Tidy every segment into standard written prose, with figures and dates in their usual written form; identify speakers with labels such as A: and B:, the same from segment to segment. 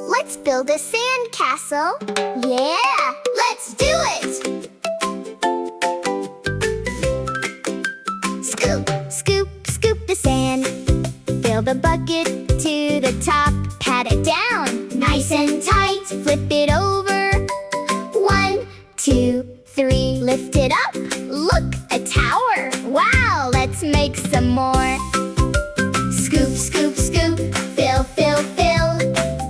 A: Let's build a sandcastle. Yeah, let's do it! Scoop, scoop, scoop the sand. Fill the bucket to the top. Pat it down, nice and tight. Flip it over. 1, 2, 3. Lift it up. Look, a tower. Wow, let's make some more. Scoop, scoop, scoop. Fill, fill, fill.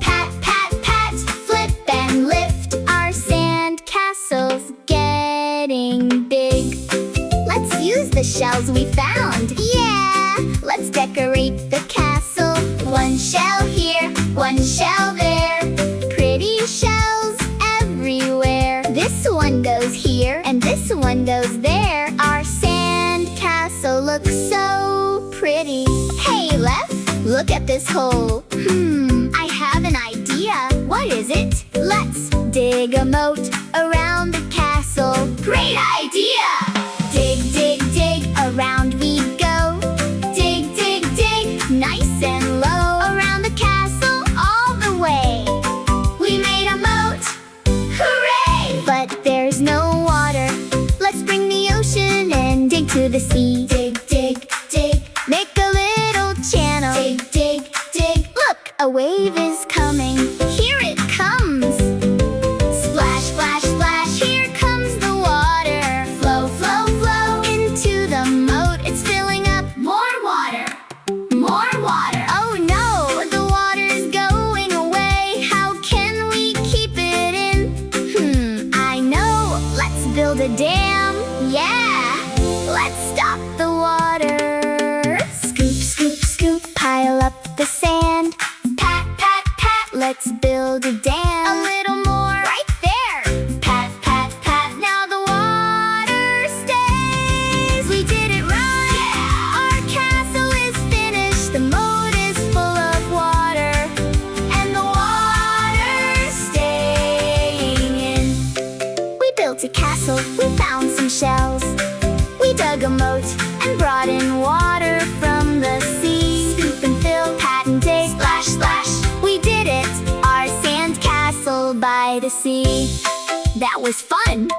A: Pat, pat, pat. Flip and lift. Our sandcastle's getting big. Let's use the shells we found. Yeah, let's decorate the castle. One shell here, one shell there. Pretty shells everywhere. This one goes here and this one goes there. Our sandcastle looks so pretty. Hey, Lef, look at this hole. I have an idea. What is it? Let's dig a moat around the castle. Great idea! Dig, dig, dig, around we go. Dig, dig, dig, nice and low. Around the castle, all the way. We made a moat, hooray! But there's no water. Let's bring the ocean and dig to the sea. Dig, dig, dig, make a little channel. Dig, dig, dig, look, a wave is coming. Here it comes. Splash, splash, splash, here comes the water. Flow, flow, flow into the moat. It's filling up. More water, more water. Oh no, the water's going away. How can we keep it in? I know. Let's build a dam. Yeah, let's stop the water. Scoop, scoop, scoop, pile up the sand. Pat, pat, pat, let's build a dam. A little more right there. Pat, pat, pat, now the water stays. We did it right. Yeah. Our castle is finished. The moat is full of water. And the water's staying in. We built a castle, we found some shells. We dug a moat and brought in water from the sea. Scoop and fill, pat and dig, splash, splash. We did it, our sandcastle by the sea. That was fun!